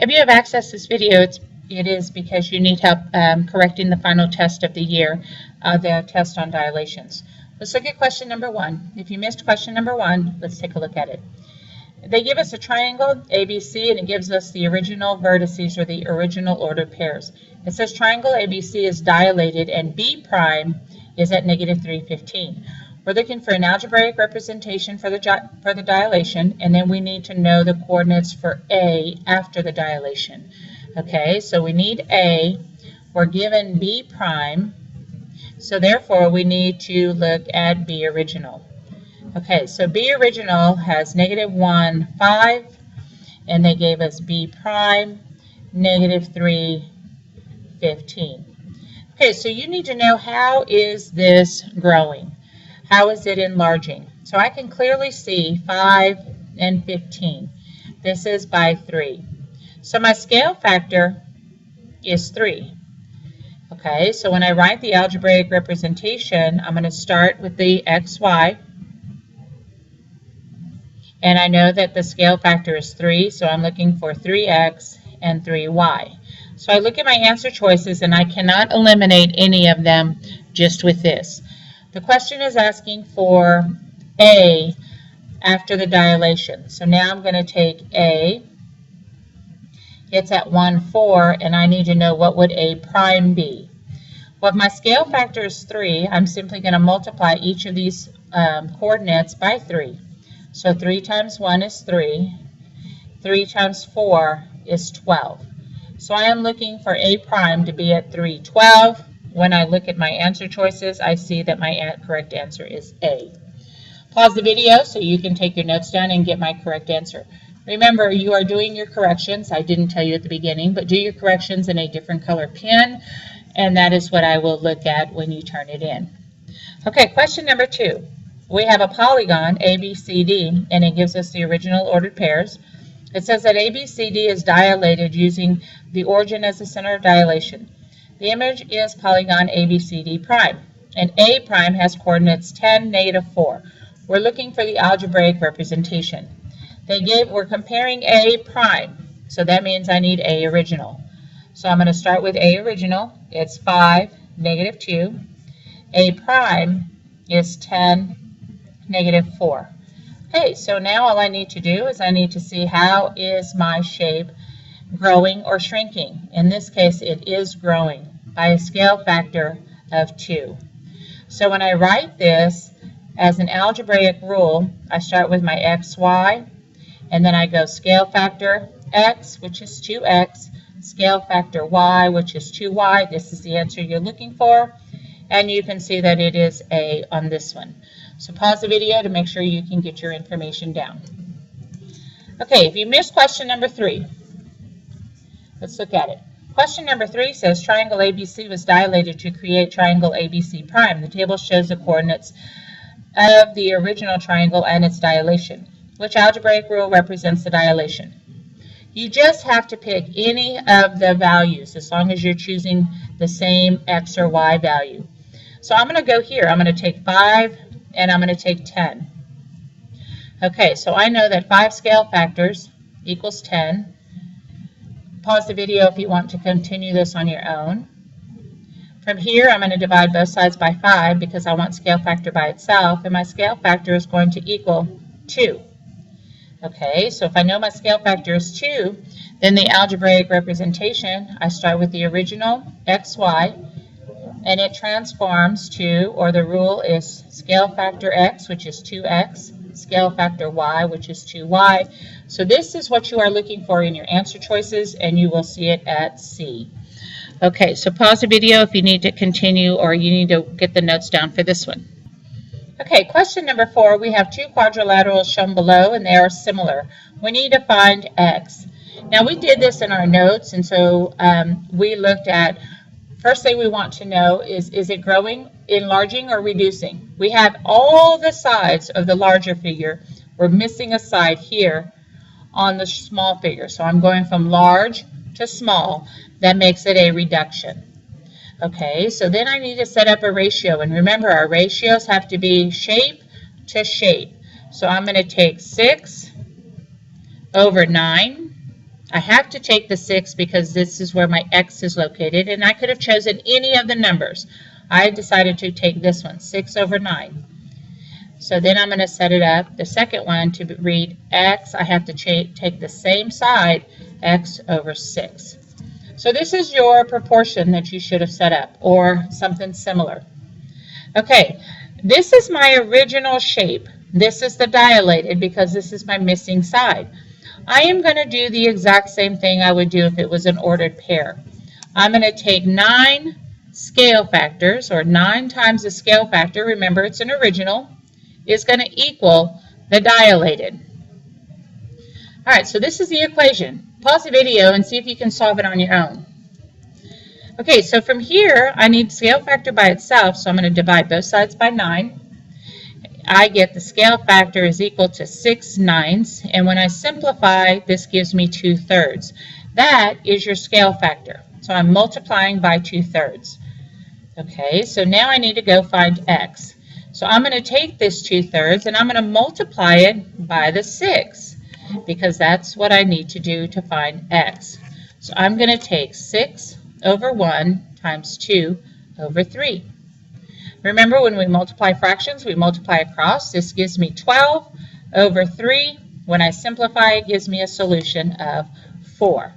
If you have accessed this video, it is because you need help correcting the final test of the year, the test on dilations. Let's look at question number 1. If you missed question number 1, let's take a look at it. They give us a triangle, ABC, and it gives us the original vertices, or the original ordered pairs. It says triangle ABC is dilated and B prime is at negative 315. We're looking for an algebraic representation for the dilation, and then we need to know the coordinates for A after the dilation. Okay, so we need A. We're given B prime, so therefore we need to look at B original. Okay, so B original has negative 1, 5, and they gave us B prime, negative 3, 15. Okay, so you need to know, how is this growing? How is it enlarging? So I can clearly see 5 and 15. This is by 3. So my scale factor is 3. Okay, so when I write the algebraic representation, I'm going to start with the xy. And I know that the scale factor is 3, so I'm looking for 3x and 3y. So I look at my answer choices, and I cannot eliminate any of them just with this. The question is asking for A after the dilation. So now I'm going to take A. It's at 1, 4, and I need to know what would A prime be. Well, if my scale factor is 3, I'm simply going to multiply each of these coordinates by 3. So 3 times 1 is 3. 3 times 4 is 12. So I am looking for A prime to be at 3, 12. When I look at my answer choices, I see that my correct answer is A. Pause the video so you can take your notes down and get my correct answer. Remember, you are doing your corrections. I didn't tell you at the beginning, but do your corrections in a different color pen, and that is what I will look at when you turn it in. Okay, question number 2. We have a polygon, ABCD, and it gives us the original ordered pairs. It says that ABCD is dilated using the origin as the center of dilation. The image is polygon ABCD prime, and A prime has coordinates 10, negative 4. We're looking for the algebraic representation. We're comparing A prime, so that means I need A original. So I'm going to start with A original. It's 5, negative 2. A prime is 10, negative 4. Okay, so now all I need to do is I need to see, how is my shape growing or shrinking? In this case, it is growing by a scale factor of 2. So when I write this as an algebraic rule, I start with my xy, and then I go scale factor x, which is 2x, scale factor y, which is 2y. This is the answer you're looking for, and you can see that it is A on this one. So pause the video to make sure you can get your information down. Okay, if you missed question number 3, let's look at it. Question number 3 says triangle ABC was dilated to create triangle ABC prime. The table shows the coordinates of the original triangle and its dilation. Which algebraic rule represents the dilation? You just have to pick any of the values as long as you're choosing the same x or y value. So I'm going to go here. I'm going to take 5 and I'm going to take 10. Okay, so I know that 5 scale factors equals 10. Pause the video if you want to continue this on your own. From here, I'm going to divide both sides by 5 because I want scale factor by itself, and my scale factor is going to equal 2. Okay, so if I know my scale factor is 2, then the algebraic representation, I start with the original xy, and it transforms to, or the rule is scale factor x, which is 2x, scale factor y, which is 2y. So this is what you are looking for in your answer choices, and you will see it at C. Okay, so pause the video if you need to continue or you need to get the notes down for this one. Okay, question number 4, we have 2 quadrilaterals shown below, and they are similar. We need to find x. Now, we did this in our notes, and so we looked at, first thing we want to know is it growing, enlarging, or reducing? We have all the sides of the larger figure. We're missing a side here on the small figure. So I'm going from large to small. That makes it a reduction. Okay, so then I need to set up a ratio. And remember, our ratios have to be shape to shape. So I'm going to take 6 over 9. I have to take the 6 because this is where my x is located, and I could have chosen any of the numbers. I decided to take this one, 6 over 9. So then I'm going to set it up, the second one, to read x. I have to take the same side, x over 6. So this is your proportion that you should have set up, or something similar. Okay, this is my original shape. This is the dilated because this is my missing side. I am going to do the exact same thing I would do if it was an ordered pair. I'm going to take 9 scale factors, or 9 times the scale factor, remember it's an original, is going to equal the dilated. All right, so this is the equation. Pause the video and see if you can solve it on your own. Okay, so from here, I need scale factor by itself, so I'm going to divide both sides by 9. I get the scale factor is equal to 6 9ths, and when I simplify, this gives me 2/3. That is your scale factor. So I'm multiplying by 2/3. Okay, so now I need to go find x. So I'm going to take this 2/3 and I'm going to multiply it by the 6 because that's what I need to do to find x. So I'm going to take 6 over 1 times 2 over 3. Remember, when we multiply fractions, we multiply across. This gives me 12 over 3. When I simplify, it gives me a solution of 4.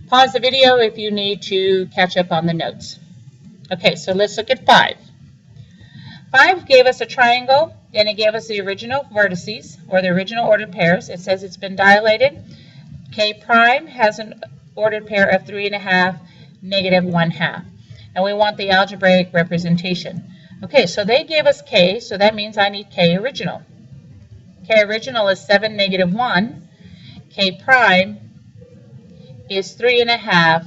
Pause the video if you need to catch up on the notes. Okay, so let's look at 5. 5 gave us a triangle, and it gave us the original vertices, or the original ordered pairs. It says it's been dilated. K prime has an ordered pair of 3.5, negative 1/2. And we want the algebraic representation. Okay, so they gave us k, so that means I need k original. K original is 7, negative 1. K prime is 3.5,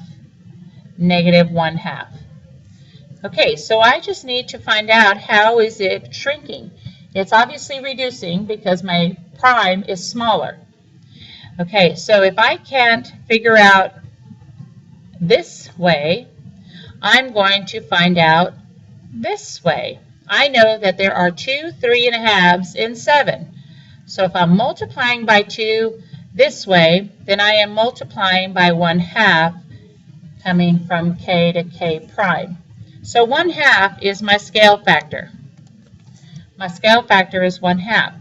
negative 1/2. Okay, so I just need to find out how is it shrinking. It's obviously reducing because my prime is smaller. Okay, so if I can't figure out this way, I'm going to find out this way. I know that there are 2 3.5s in 7. So if I'm multiplying by 2 this way, then I am multiplying by 1/2 coming from k to k prime. So 1/2 is my scale factor. My scale factor is 1/2.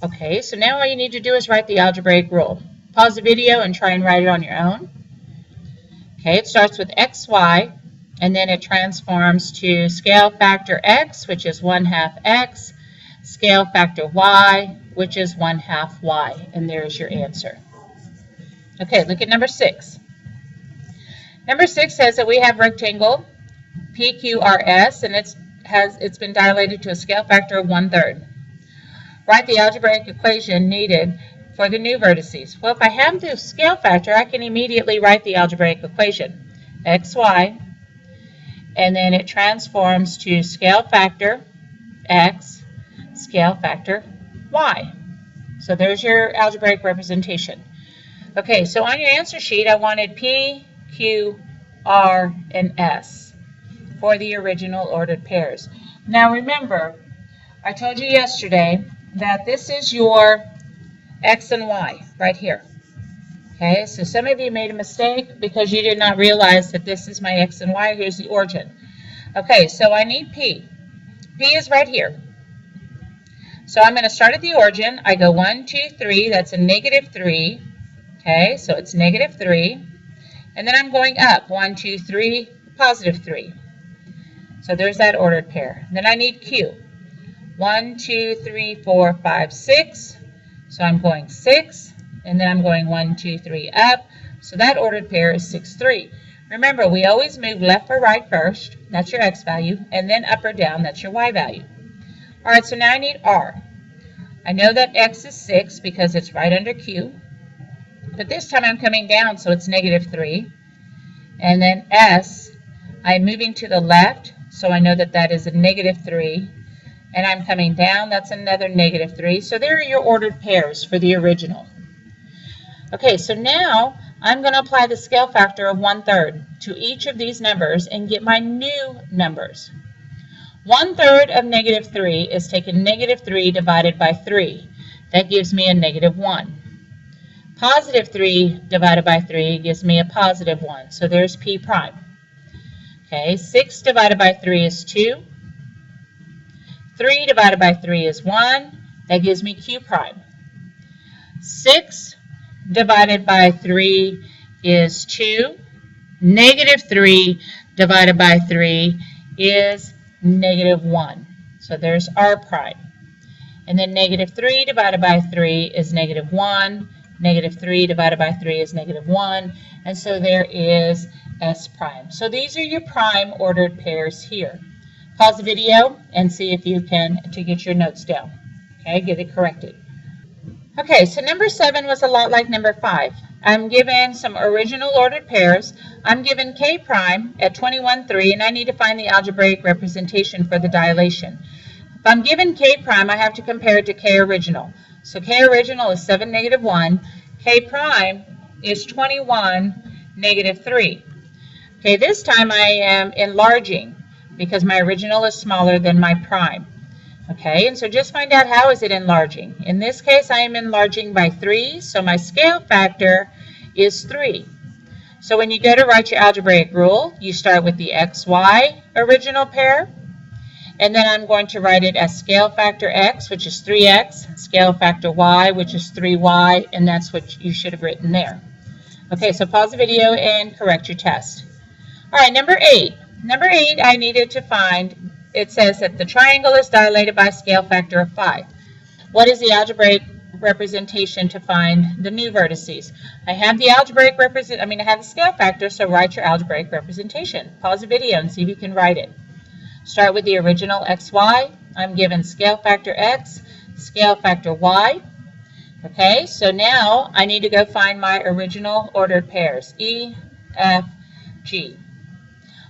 Okay, so now all you need to do is write the algebraic rule. Pause the video and try and write it on your own. Okay, it starts with xy, and then it transforms to scale factor x, which is 1/2 x, scale factor y, which is 1/2 y, and there's your answer. Okay, look at number 6. Number 6 says that we have rectangle PQRS, and it's been dilated to a scale factor of 1/3. Write the algebraic equation needed for the new vertices. Well, if I have the scale factor, I can immediately write the algebraic equation. XY, and then it transforms to scale factor X, scale factor Y. So there's your algebraic representation. Okay, so on your answer sheet, I wanted P, Q, R, and S for the original ordered pairs. Now remember, I told you yesterday that this is your X and Y right here. Okay, so some of you made a mistake because you did not realize that this is my X and Y. Here's the origin. Okay, so I need P. P is right here. So I'm going to start at the origin. I go 1, 2, 3. That's a negative 3. Okay, so it's negative 3. And then I'm going up 1, 2, 3, positive 3. So there's that ordered pair. Then I need Q. 1, 2, 3, 4, 5, 6. So I'm going 6. And then I'm going 1, 2, 3 up. So that ordered pair is 6, 3. Remember, we always move left or right first. That's your X value. And then up or down. That's your Y value. All right, so now I need R. I know that X is 6 because it's right under Q. But this time I'm coming down, so it's negative 3. And then S, I'm moving to the left, so I know that that is a negative 3. And I'm coming down, that's another negative 3. So there are your ordered pairs for the original. Okay, so now I'm going to apply the scale factor of 1/3 to each of these numbers and get my new numbers. 1/3 of negative 3 is taking negative 3 divided by 3. That gives me a negative 1. Positive 3 divided by 3 gives me a positive 1. So there's P prime. Okay, 6 divided by 3 is 2. 3 divided by 3 is 1. That gives me Q prime. 6 divided by 3 is 2. Negative 3 divided by 3 is negative 1. So there's R prime. And then negative 3 divided by 3 is negative 1. Negative 3 divided by 3 is negative 1. And so there is S prime. So these are your prime ordered pairs here. Pause the video and see if you can to get your notes down. Okay, get it corrected. Okay, so number 7 was a lot like number 5. I'm given some original ordered pairs. I'm given K prime at 21, 3, and I need to find the algebraic representation for the dilation. If I'm given K prime, I have to compare it to K original. So K original is 7, negative 1. K prime is 21, negative 3. Okay, this time I am enlarging because my original is smaller than my prime. Okay, and so just find out how is it enlarging. In this case, I am enlarging by 3, so my scale factor is 3. So when you go to write your algebraic rule, you start with the XY original pair, and then I'm going to write it as scale factor X, which is 3X, scale factor Y, which is 3Y, and that's what you should have written there. Okay, so pause the video and correct your test. All right, number 8. Number 8, I needed to find, it says that the triangle is dilated by a scale factor of 5. What is the algebraic representation to find the new vertices? I have the algebraic I have the scale factor, so write your algebraic representation. Pause the video and see if you can write it. Start with the original XY. I'm given scale factor X, scale factor Y. Okay, so now I need to go find my original ordered pairs, E, F, G.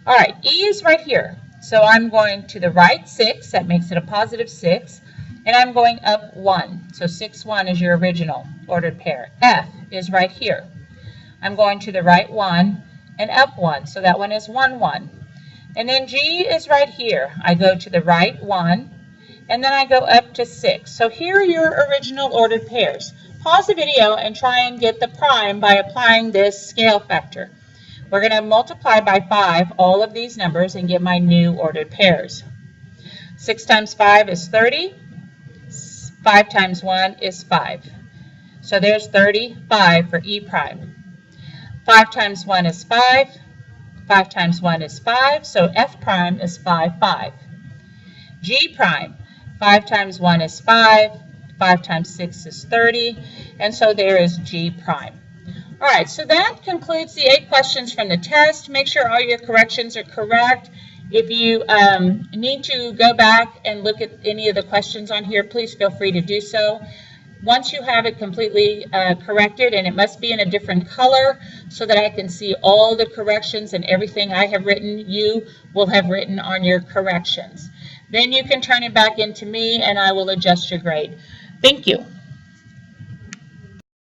All right, E is right here. So I'm going to the right 6, that makes it a positive 6, and I'm going up 1. So 6, 1 is your original ordered pair. F is right here. I'm going to the right 1 and up 1, so that one is 1, 1. And then G is right here. I go to the right 1, and then I go up to 6. So here are your original ordered pairs. Pause the video and try and get the prime by applying this scale factor. We're going to multiply by 5 all of these numbers and get my new ordered pairs. 6 times 5 is 30. 5 times 1 is 5. So there's 35 for E prime. 5 times 1 is 5. 5 times 1 is 5. So F prime is 5, 5. G prime. 5 times 1 is 5. 5 times 6 is 30. And so there is G prime. All right, so that concludes the 8 questions from the test. Make sure all your corrections are correct. If you need to go back and look at any of the questions on here, please feel free to do so. Once you have it completely corrected, and it must be in a different color so that I can see all the corrections and everything I have written, you will have written on your corrections. Then you can turn it back into me and I will adjust your grade. Thank you.